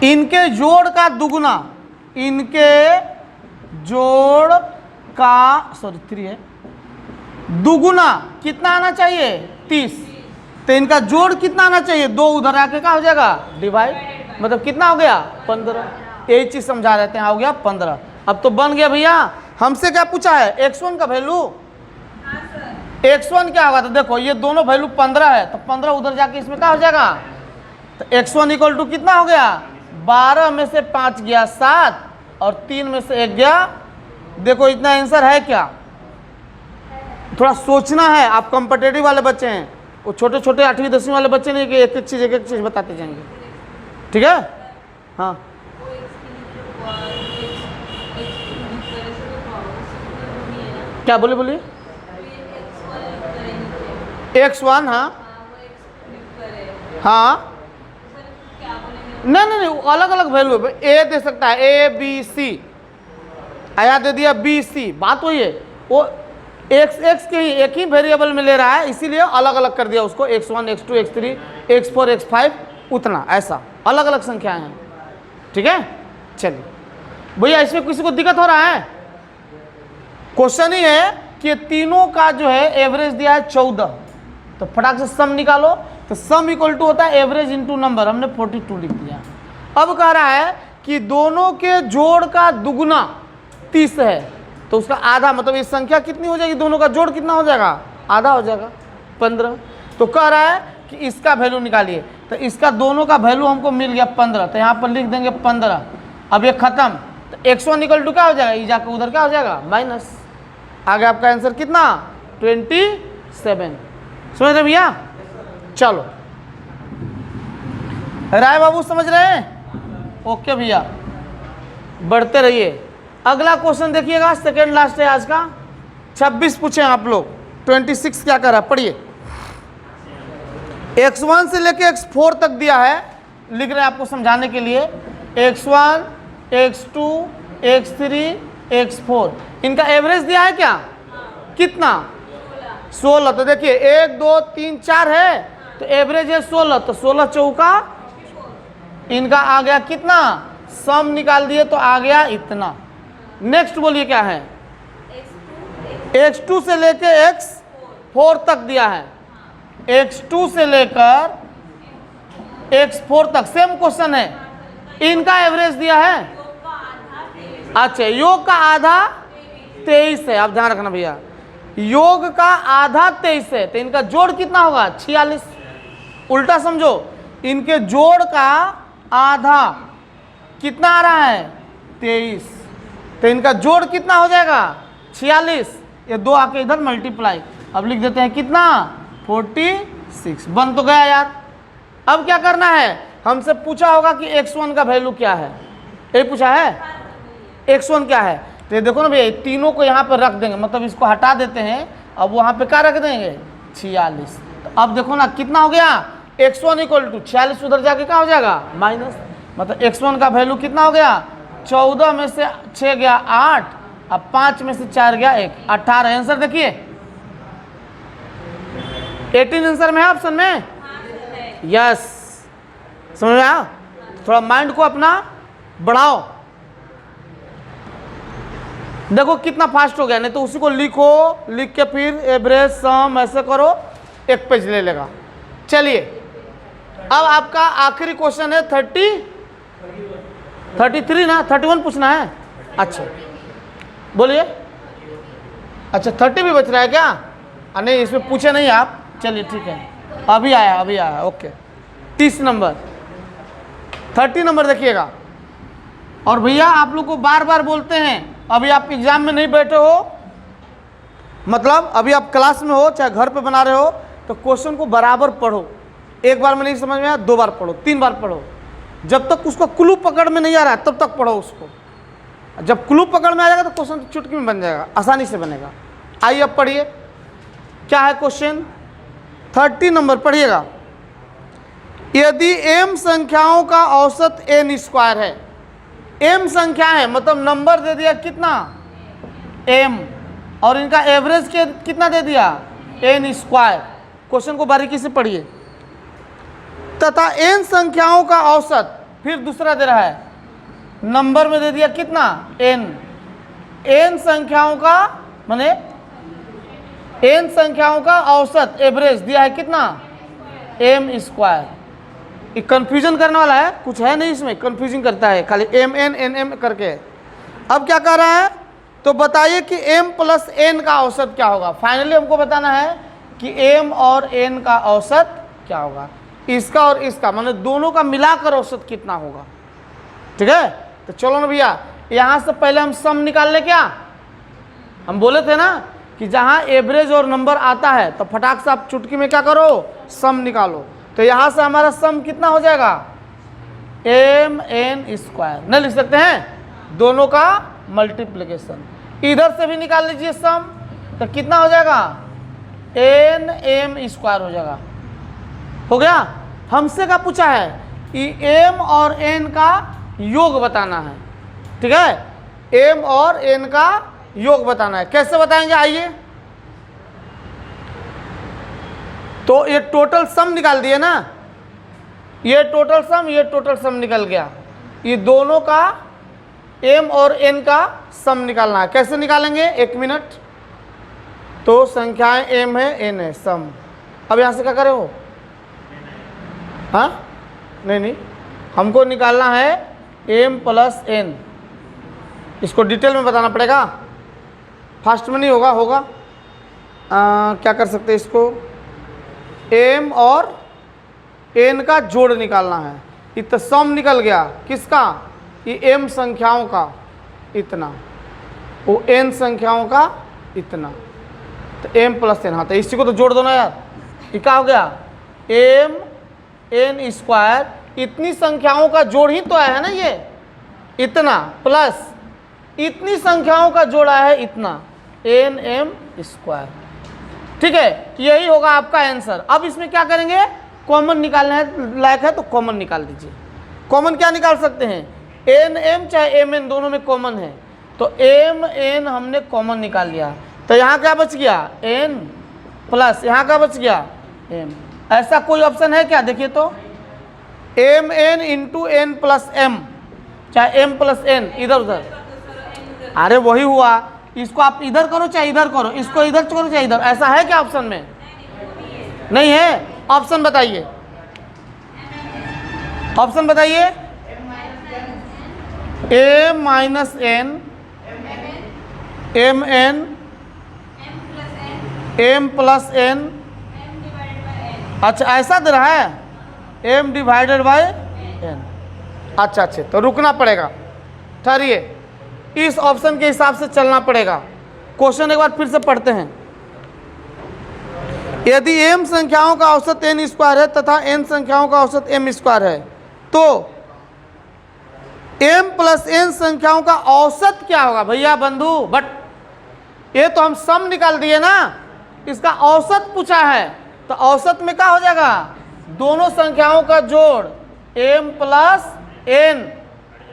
इनके जोड़ का दुगना, इनके जोड़ का, सॉरी 3 है, दुगुना कितना आना चाहिए? 30। तो इनका जोड़ कितना आना चाहिए? 2 उधर आके क्या हो जाएगा? डिवाइड, मतलब कितना हो गया? 15। यही चीज समझा रहते हैं, हो गया 15। अब तो बन गया भैया। हमसे क्या पूछा है? x1 का वैल्यू। x1 क्या होगा? तो देखो ये दोनों वैल्यू 15 है, तो 15 उधर जाके इसमें क्या हो जाएगा? तो x1 इक्वल टू कितना हो गया? 12 में से 5 गया 7 और 3 में से 1 गया। देखो इतना आंसर है क्या? थोड़ा सोचना है। आप कॉम्पिटिटिव वाले बच्चे हैं, वो छोटे छोटे 8वीं 10वीं वाले बच्चे नहीं कि एक एक चीज बताते जाएंगे, ठीक है? हाँ क्या बोलिए? x1, हाँ नहीं अलग अलग वैल्यू है। ए दे सकता है, ए बी सी, आया दे दिया बी सी, बात वही है। वो x के ही एक ही वेरिएबल में ले रहा है, इसीलिए अलग अलग कर दिया उसको, x1 x2 x3 x4 x5, उतना ऐसा अलग अलग संख्याएं हैं, ठीक है? चलिए भैया, इसमें किसी को दिक्कत हो रहा है? क्वेश्चन ही है कि तीनों का जो है एवरेज दिया है 14, तो फटाक से सम निकालो। तो सम इक्वल टू होता है एवरेज इनटू नंबर, हमने 42 लिख दिया। अब कह रहा है कि दोनों के जोड़ का दुगुना 30 है, तो उसका आधा, मतलब ये संख्या कितनी हो जाएगी? दोनों का जोड़ कितना हो जाएगा? आधा हो जाएगा, 15। तो कह रहा है कि इसका वैल्यू निकालिए, तो इसका दोनों का वैल्यू हमको मिल गया 15, तो यहाँ पर लिख देंगे 15। अब ये खत्म, तो x1 इक्वल टू क्या हो जाएगा? ये जाकर उधर क्या हो जाएगा? माइनस। आगे आपका आंसर कितना? 27। समझ रहे भैया? चलो राय बाबू समझ रहे हैं? ओके भैया, बढ़ते रहिए। अगला क्वेश्चन देखिएगा, सेकेंड लास्ट है आज का। 26 पूछे आप लोग, 26 क्या कर रहा? पढ़िए। x1 से लेके x4 तक दिया है, लिख रहे हैं आपको समझाने के लिए। x1 x2 x3 x4, इनका एवरेज दिया है क्या? कितना? 16। तो देखिए 1 2 3 4 है, तो एवरेज है 16, तो 16 चौका इनका आ गया कितना? सम निकाल दिए तो आ गया इतना। नेक्स्ट बोलिए क्या है? x2 से लेके x4 तक दिया है, x2 से लेकर x4 तक सेम क्वेश्चन है। इनका एवरेज दिया है, अच्छा योग का आधा 23 है, आप ध्यान रखना भैया, योग का आधा 23 है, तो इनका जोड़ कितना होगा? 46। उल्टा समझो, इनके जोड़ का आधा कितना आ रहा है? 23, तो इनका जोड़ कितना हो जाएगा? 46। ये 2 आके इधर मल्टीप्लाई, अब लिख देते हैं कितना? 46। बन तो गया यार। अब क्या करना है? हमसे पूछा होगा कि x1 का वैल्यू क्या है, ये पूछा है x1 क्या है। तो ये देखो ना भैया, तीनों को यहाँ पर रख देंगे, मतलब इसको हटा देते हैं, अब वहाँ पे क्या रख देंगे? 46। तो अब देखो ना कितना हो गया? x1 इक्वल टू 46, उधर जाके क्या हो जाएगा? माइनस, मतलब x1 का वैल्यू कितना हो गया? 14 में से 6 गया 8, अब 5 में से 4 गया 1, 18। आंसर देखिए 18 आंसर में है ऑप्शन में। यस, समझ में आया? थोड़ा माइंड को अपना बढ़ाओ। देखो कितना फास्ट हो गया, नहीं तो उसी को लिखो, लिख के फिर एवरेज सम ऐसे करो, एक पेज ले लेगा। चलिए अब आपका आखिरी क्वेश्चन है 33 ना, 31 पूछना है। अच्छा बोलिए। अच्छा 30 भी बच रहा है क्या? नहीं इसमें पूछे नहीं आप, चलिए ठीक है, अभी आया ओके। 30 नंबर 30 नंबर देखिएगा। और भैया आप लोग को बार बार बोलते हैं, अभी आप एग्जाम में नहीं बैठे हो, मतलब अभी आप क्लास में हो चाहे घर पे बना रहे हो, तो क्वेश्चन को बराबर पढ़ो। एक बार में नहीं समझ में आया 2 बार पढ़ो, 3 बार पढ़ो, जब तक उसका क्लू पकड़ में नहीं आ रहा है तब तक पढ़ो उसको। जब क्लू पकड़ में आ जाएगा तो क्वेश्चन चुटकी में बन जाएगा, आसानी से बनेगा। आइए अब पढ़िए क्या है क्वेश्चन। 30 नंबर पढ़िएगा। यदि m संख्याओं का औसत n स्क्वायर है, m संख्या है मतलब नंबर दे दिया कितना m, और इनका एवरेज के कितना दे दिया n स्क्वायर। क्वेश्चन को बारीकी से पढ़िए। तथा n संख्याओं का औसत, फिर दूसरा दे रहा है, नंबर में दे दिया कितना n संख्याओं का, माने n संख्याओं का औसत एवरेज दिया है कितना m स्क्वायर। ये कंफ्यूजन करने वाला है, कुछ है नहीं इसमें, कंफ्यूजिंग करता है खाली m n n m करके। अब क्या कर रहा है, तो बताइए कि m प्लस n का औसत क्या होगा। फाइनली हमको बताना है कि m और n का औसत क्या होगा, इसका और इसका, माने दोनों का मिलाकर औसत कितना होगा। ठीक है, तो चलो ना भैया, यहाँ से पहले हम सम निकाल ले। क्या हम बोले थे ना कि जहाँ एवरेज और नंबर आता है तो फटाक से आप चुटकी में क्या करो, सम निकालो। तो यहाँ से हमारा सम कितना हो जाएगा m n स्क्वायर, नहीं लिख सकते हैं, दोनों का मल्टीप्लिकेशन। इधर से भी निकाल लीजिए सम, तो कितना हो जाएगा n m स्क्वायर हो जाएगा। हो गया। हमसे क्या पूछा है कि m और n का योग बताना है। ठीक है, m और n का योग बताना है। कैसे बताएंगे आइए। तो ये टोटल सम निकाल दिए ना, ये टोटल सम निकल गया। ये दोनों का m और n का सम निकालना है। कैसे निकालेंगे, 1 मिनट। तो संख्याएं m है n है, सम। अब यहां से क्या करे हो, हाँ नहीं हमको निकालना है m प्लस n। इसको डिटेल में बताना पड़ेगा, फास्ट में नहीं होगा। क्या कर सकते हैं इसको, m और n का जोड़ निकालना है। इतना सम निकल गया किसका, ये m संख्याओं का इतना, वो n संख्याओं का इतना, तो m प्लस n। हाँ तो इसी को तो जोड़ दो ना यार, ये क्या हो गया m n स्क्वायर, इतनी संख्याओं का जोड़ ही तो आया है ना, ये इतना प्लस इतनी संख्याओं का जोड़ आया है इतना, n m स्क्वायर। ठीक है, यही होगा आपका आंसर। अब इसमें क्या करेंगे, कॉमन निकालना है, लायक है तो कॉमन निकाल दीजिए। कॉमन क्या निकाल सकते हैं, एन एम चाहे एम एन, दोनों में कॉमन है, तो एम एन हमने कॉमन निकाल लिया। तो यहाँ क्या बच गया एन प्लस, यहाँ क्या बच गया एम। ऐसा कोई ऑप्शन है क्या, देखिए तो, M N into N plus M, चाहे एम प्लस एन, इधर उधर। अरे वही हुआ, इसको आप इधर करो चाहे इधर करो, इसको इधर करो चाहे इधर, ऐसा है क्या ऑप्शन में, नहीं है। ऑप्शन बताइए, ऑप्शन बताइए। A minus N, M N, M plus N. अच्छा ऐसा दे रहा है, एम डिवाइडेड बाय एन। अच्छा तो रुकना पड़ेगा, ठहरिए, इस ऑप्शन के हिसाब से चलना पड़ेगा। क्वेश्चन एक बार फिर से पढ़ते हैं। यदि m संख्याओं का औसत n स्क्वायर है तथा n संख्याओं का औसत m स्क्वायर है, तो m प्लस n संख्याओं का औसत क्या होगा भैया बंधु। बट ये तो हम सम निकाल दिए ना, इसका औसत पूछा है, तो औसत में क्या हो जाएगा, दोनों संख्याओं का जोड़ m प्लस n,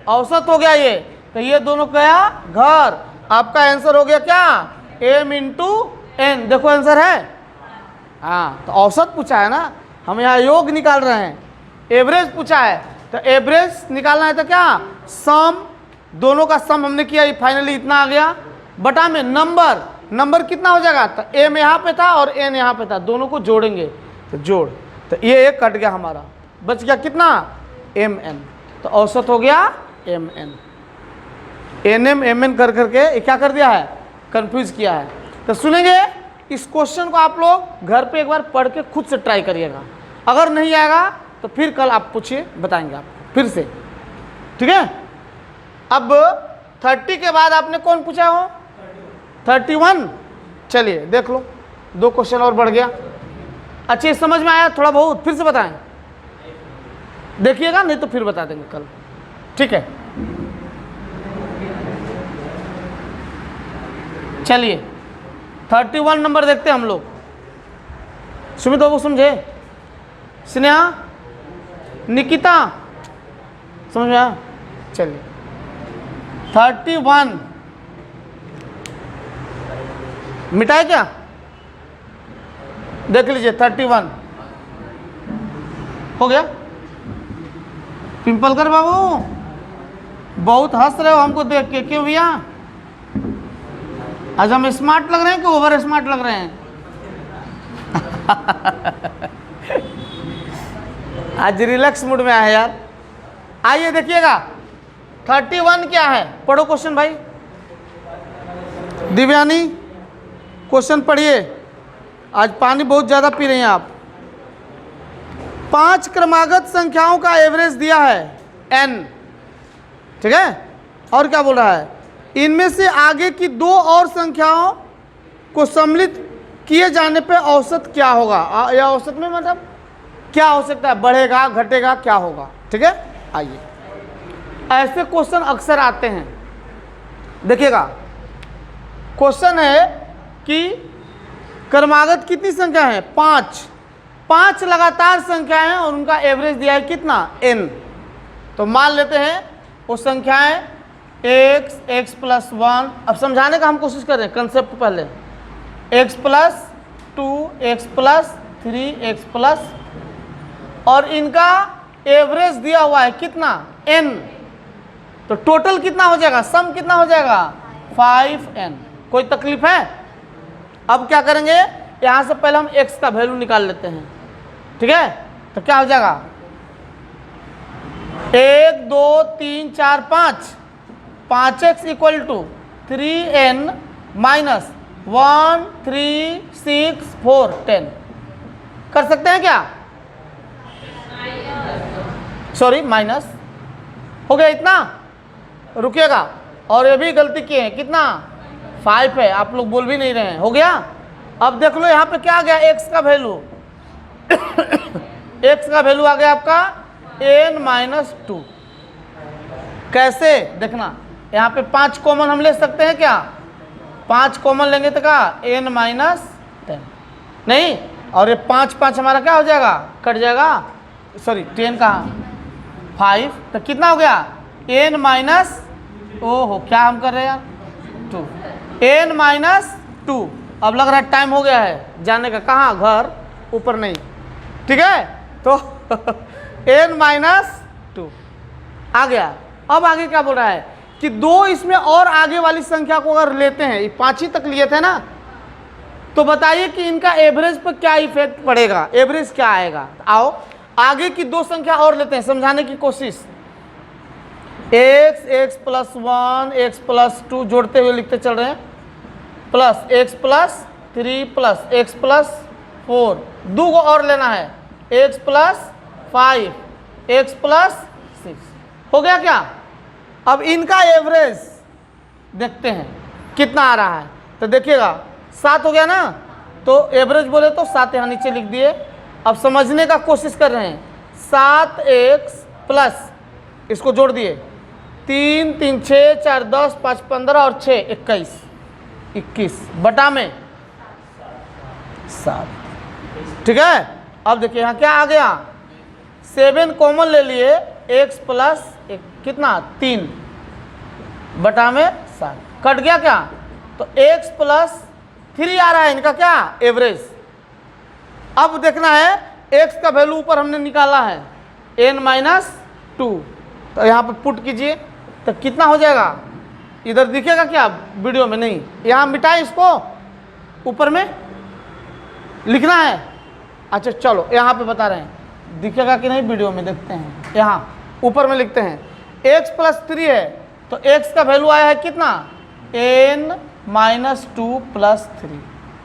औसत हो गया ये। तो ये दोनों क्या घर, आपका आंसर हो गया क्या m इंटू n। देखो आंसर है, हाँ तो औसत पूछा है ना, हम यहाँ योग निकाल रहे हैं। एवरेज पूछा है, तो एवरेज निकालना है तो क्या सम, दोनों का सम हमने किया, फाइनली इतना आ गया। बटा में नंबर कितना हो जाएगा, तो m यहाँ पे था और n यहाँ पे था, दोनों को जोड़ेंगे तो जोड़, तो ये एक कट गया हमारा, बच गया कितना mn, तो औसत हो गया mn। nm mn कर करके क्या कर दिया है, कंफ्यूज किया है। तो सुनेंगे इस क्वेश्चन को आप लोग घर पे एक बार पढ़ के खुद से ट्राई करिएगा, अगर नहीं आएगा तो फिर कल आप पूछिए, बताएंगे आप फिर से, ठीक है। अब 30 के बाद आपने कौन पूछा हो, 31। चलिए देख लो, 2 क्वेश्चन और बढ़ गया। अच्छे समझ में आया थोड़ा बहुत, फिर से बताएं, देखिएगा नहीं तो फिर बता देंगे कल, ठीक है। चलिए 31 नंबर देखते हैं हम लोग। सुमित बाबू समझे, स्नेहा, निकिता समझ में आया। चलिए 31 मिटाए क्या, देख लीजिए 31 हो गया। पिंपलकर बाबू बहुत हंस रहे हो हमको देख के, क्यों भैया, आज हम स्मार्ट लग रहे हैं कि ओवर स्मार्ट लग रहे हैं? आज रिलैक्स मूड में आए यार। आइए देखिएगा 31 क्या है, पढ़ो क्वेश्चन भाई। दिव्यानी क्वेश्चन पढ़िए, आज पानी बहुत ज़्यादा पी रही हैं आप। 5 क्रमागत संख्याओं का एवरेज दिया है n, ठीक है, और क्या बोल रहा है, इनमें से आगे की 2 और संख्याओं को सम्मिलित किए जाने पे औसत क्या होगा, या औसत में मतलब क्या हो सकता है, बढ़ेगा घटेगा क्या होगा, ठीक है। आइए ऐसे क्वेश्चन अक्सर आते हैं, देखिएगा क्वेश्चन है कि क्रमागत कितनी संख्या है, 5 लगातार संख्याएं हैं और उनका एवरेज दिया है कितना n। तो मान लेते हैं वो संख्याएं x + 1, अब समझाने का हम कोशिश कर रहे हैं कंसेप्ट पहले, x + 2 x + 3 x और इनका एवरेज दिया हुआ है कितना n, तो टोटल कितना हो जाएगा, सम कितना हो जाएगा 5n। कोई तकलीफ है? अब क्या करेंगे, यहां से पहले हम x का वैल्यू निकाल लेते हैं, ठीक है। तो क्या हो जाएगा 1 2 3 4 5, 5x = 3n - 1 3 6 4 10। कर सकते हैं क्या, सॉरी माइनस हो गया इतना, रुकिएगा, और ये भी गलती किए हैं, कितना 5 है, आप लोग बोल भी नहीं रहे हैं, हो गया। अब देख लो यहाँ पे क्या आ गया, x का वैल्यू x का वैल्यू आ गया आपका n - 2। कैसे देखना, यहाँ पे 5 कॉमन हम ले सकते हैं क्या, 5 कॉमन लेंगे तो क्या n - 10 नहीं, और ये 5 हमारा क्या हो जाएगा, कट जाएगा, सॉरी 10 कहाँ 5, तो कितना हो गया n - ओहो क्या हम कर रहे हैं यार 2, n - 2। अब लग रहा है टाइम हो गया है जाने का, कहाँ घर, ऊपर नहीं, ठीक है। तो n - 2 आ गया। अब आगे क्या बोल रहा है कि 2 इसमें और आगे वाली संख्या को अगर लेते हैं, ये 5 ही तक लिए थे ना, तो बताइए कि इनका एवरेज पर क्या इफेक्ट पड़ेगा, एवरेज क्या आएगा। आओ आगे की 2 संख्या और लेते हैं, समझाने की कोशिश। x + 1 x + 2 जोड़ते हुए लिखते चल रहे हैं, प्लस x + 3 प्लस x + 4, 2 को और लेना है, x + 5 x + 6 हो गया क्या। अब इनका एवरेज देखते हैं कितना आ रहा है, तो देखिएगा 7 हो गया ना, तो एवरेज बोले तो 7 यहाँ नीचे लिख दिए। अब समझने का कोशिश कर रहे हैं, 7x प्लस इसको जोड़ दिए, 3 3 6 4 10 5 15 और 6 21 बटा में 7, ठीक है। अब देखिए यहाँ क्या आ गया, 7 कॉमन ले लिए, x + 1 कितना 3 बटा में 7, कट गया क्या, तो x + 3 आ रहा है इनका क्या एवरेज। अब देखना है x का वैल्यू ऊपर हमने निकाला है n - 2, तो यहाँ पर पुट कीजिए तो कितना हो जाएगा इधर दिखेगा क्या वीडियो में? नहीं, यहाँ मिटाए इसको, ऊपर में लिखना है। अच्छा चलो यहाँ पे बता रहे हैं, दिखेगा कि नहीं वीडियो में, देखते हैं। यहाँ ऊपर में लिखते हैं x + 3 है, तो x का वैल्यू आया है कितना? n - 2 + 3,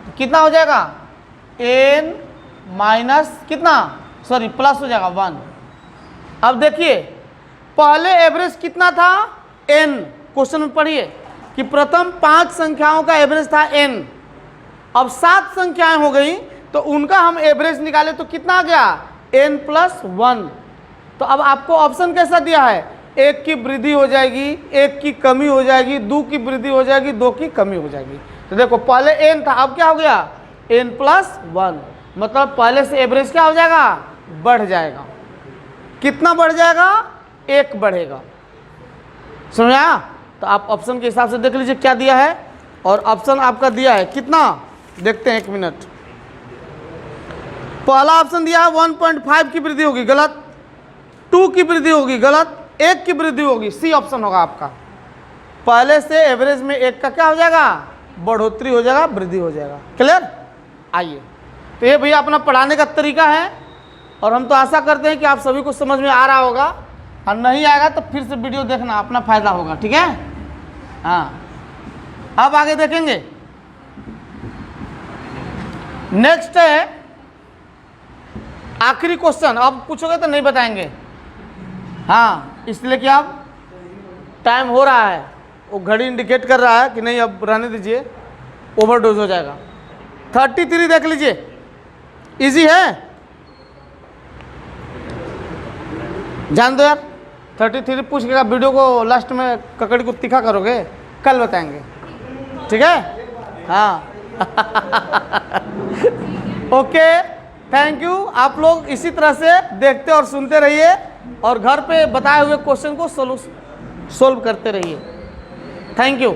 तो कितना हो जाएगा? n माइनस कितना, सॉरी प्लस हो जाएगा 1। अब देखिए पहले एवरेज कितना था? n। क्वेश्चन में पढ़िए कि प्रथम 5 संख्याओं का एवरेज था n, अब 7 संख्याएं हो गई तो उनका हम एवरेज निकाले तो कितना आ गया? n + 1। तो अब आपको ऑप्शन कैसा दिया है? 1 की वृद्धि हो जाएगी, 1 की कमी हो जाएगी, 2 की वृद्धि हो जाएगी, 2 की कमी हो जाएगी। तो देखो पहले n था, अब क्या हो गया? n + 1, मतलब पहले से एवरेज क्या हो जाएगा? बढ़ जाएगा। कितना बढ़ जाएगा? 1 बढ़ेगा। समझा? तो आप ऑप्शन के हिसाब से देख लीजिए क्या दिया है, और ऑप्शन आपका दिया है कितना, देखते हैं 1 मिनट। पहला ऑप्शन दिया है 1.5 की वृद्धि होगी, गलत। 2 की वृद्धि होगी, गलत। 1 की वृद्धि होगी, सी ऑप्शन होगा आपका। पहले से एवरेज में 1 का क्या हो जाएगा? बढ़ोतरी हो जाएगा, वृद्धि हो जाएगा। क्लियर? आइए, तो ये भैया अपना पढ़ाने का तरीका है, और हम तो आशा करते हैं कि आप सभी को समझ में आ रहा होगा, और नहीं आएगा तो फिर से वीडियो देखना, अपना फायदा होगा। ठीक है? हाँ, अब आगे देखेंगे। नेक्स्ट है आखिरी क्वेश्चन। अब पूछोगे तो नहीं बताएंगे, हाँ, इसलिए कि अब टाइम हो रहा है, वो घड़ी इंडिकेट कर रहा है कि नहीं अब रहने दीजिए, ओवरडोज हो जाएगा। 33 देख लीजिए, इजी है, जान दो यार। 33 पूछ के वीडियो को लास्ट में ककड़ी को तीखा करोगे, कल बताएंगे। ठीक है? हाँ ओके, थैंक यू। आप लोग इसी तरह से देखते और सुनते रहिए, और घर पे बताए हुए क्वेश्चन को सोल्व करते रहिए। Thank you.